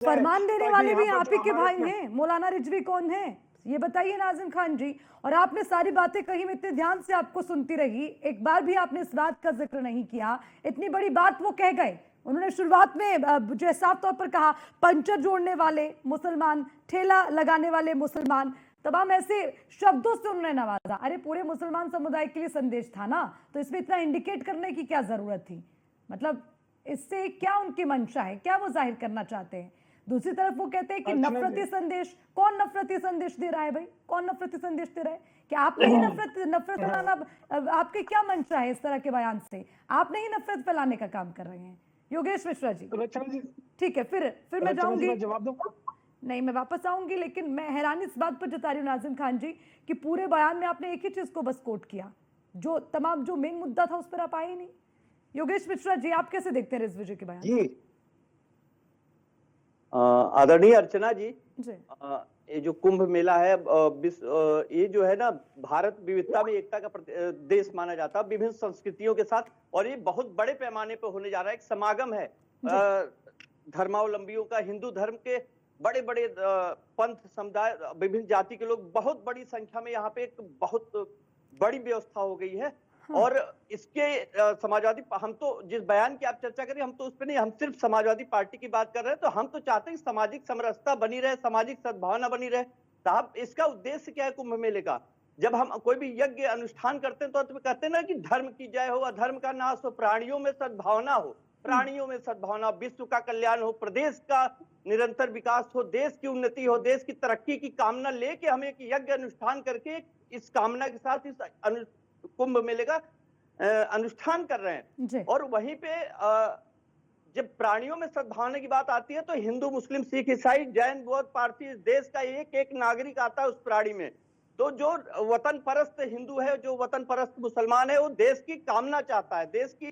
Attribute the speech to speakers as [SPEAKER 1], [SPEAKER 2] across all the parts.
[SPEAKER 1] फरमान देने वाले भी आप ही के भाई
[SPEAKER 2] हमारे
[SPEAKER 1] हैं। मौलाना रिजवी कौन है ये बताइए नाज़िम खान जी। और आपने सारी बातें कही, मैं इतने ध्यान से आपको सुनती रही, एक बार भी आपने इस बात का जिक्र नहीं किया। इतनी बड़ी बात वो कह गए, उन्होंने शुरुआत में जो है साफ तौर पर कहा पंचर जोड़ने वाले मुसलमान, ठेला लगाने वाले मुसलमान, तमाम ऐसे शब्दों से उन्होंने नवाजा। अरे पूरे मुसलमान समुदाय के लिए संदेश था ना, तो इसमें इतना इंडिकेट करने की क्या जरूरत थी? मतलब इससे क्या उनकी मंशा है, क्या वो जाहिर करना चाहते हैं? दूसरी तरफ वो कहते हैं कि नफरती संदेश। कौन नफरती संदेश दे रहा है भाई? कौन नफरती संदेश दे रहा है? कि आप नहीं नफरत फैलाना, आपकी क्या मंशा है इस तरह के बयान से? आप नहीं नफरत फैलाने का काम कर रहे हैं योगेश मिश्रा जी? ठीक है, फिर मैं जाऊंगी,
[SPEAKER 2] जवाब दूं?
[SPEAKER 1] नहीं मैं वापस आऊंगी, लेकिन मैं हैरानी इस बात पर जता रही हूँ नाज़िम खान जी कि पूरे बयान में आपने एक ही चीज को बस कोट किया, जो तमाम जो मेन मुद्दा था उस पर आप आए ही नहीं। योगेश मिश्रा जी, आप कैसे देखते हैं रिजवी जी के बयान?
[SPEAKER 3] जी आदरणीय अर्चना जी,
[SPEAKER 1] जी
[SPEAKER 3] ये जो कुंभ मेला है, ये जो है ना, भारत विविधता में एकता का देश माना जाता है विभिन्न संस्कृतियों के साथ, और ये बहुत बड़े पैमाने पर होने जा रहा है। एक समागम है धर्मावलंबियों का, हिंदू धर्म के बड़े बड़े पंथ समुदाय, विभिन्न जाति के लोग बहुत बड़ी संख्या में यहाँ पे एक बहुत बड़ी व्यवस्था हो गई है। और इसके समाजवादी, हम तो जिस बयान की आप चर्चा करें, हम तो उस पर नहीं, हम सिर्फ समाजवादी पार्टी की बात कर रहे हैं। तो हम तो चाहते हैं कि सामाजिक समरसता बनी रहे, सामाजिक सद्भावना बनी रहे। साहब, इसका उद्देश्य क्या है कुंभ मेले का? जब हम कोई भी यज्ञ अनुष्ठान करते हैं तो कहते हैं ना कि धर्म की जय हो, अधर्म का नाश हो, प्राणियों में सद्भावना हो, प्राणियों में सद्भावना, विश्व का कल्याण हो, प्रदेश का निरंतर विकास हो, देश की उन्नति हो, देश की तरक्की की कामना लेके हम एक यज्ञ अनुष्ठान करके इस कामना के साथ इस कुंभ मेले का अनुष्ठान कर रहे हैं। और वहीं पे जब प्राणियों में सद्भावना की बात आती है तो हिंदू, मुस्लिम, सिख, ईसाई, जैन, बौद्ध, पारसी, देश का एक एक नागरिक आता है उस प्राणी में। तो जो वतन परस्त हिंदू है, जो वतन परस्त मुसलमान है, वो देश की कामना चाहता है, देश की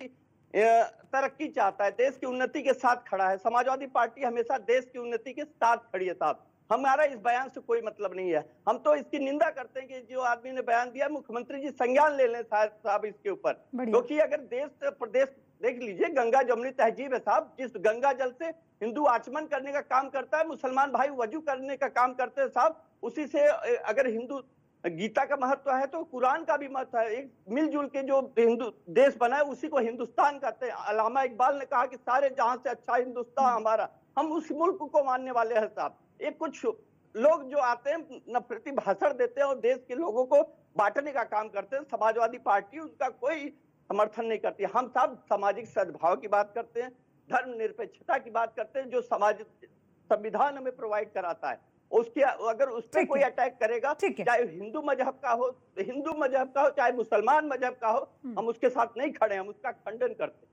[SPEAKER 3] तरक्की चाहता है, देश की उन्नति के साथ खड़ा है। समाजवादी पार्टी हमेशा देश की उन्नति के साथ खड़ी है साहब। हमारा इस बयान से कोई मतलब नहीं है। हम तो इसकी निंदा करते हैं कि जो आदमी ने बयान दिया, मुख्यमंत्री जी संज्ञान ले लें साहब इसके ऊपर। क्योंकि अगर देश प्रदेश देख लीजिए, गंगा जमुनी तहजीब है साहब, जिस गंगा जल से हिंदू आचमन करने का काम करता है, मुसलमान भाई वजू करने का काम करते हैं साहब, उसी से अगर हिंदू गीता का महत्व है तो कुरान का भी महत्व है। एक मिलजुल के जो हिंदू देश बना है उसी को हिंदुस्तान कहते हैं। अल्लामा इकबाल ने कहा कि सारे जहां से अच्छा हिंदुस्तान हमारा, हम उस मुल्क को मानने वाले हैं साहब। ये कुछ लोग जो आते हैं नफरती भाषण देते हैं और देश के लोगों को बांटने का काम करते हैं। समाजवादी पार्टी उसका कोई समर्थन नहीं करती। हम सब सामाजिक सद्भाव की बात करते हैं, धर्मनिरपेक्षता की बात करते हैं, जो समाज संविधान हमें प्रोवाइड कराता है। उसके अगर उस पर कोई अटैक करेगा, चाहे हिंदू मजहब का हो, चाहे मुसलमान मजहब का हो, हम उसके साथ नहीं खड़े, हम उसका खंडन करते हैं।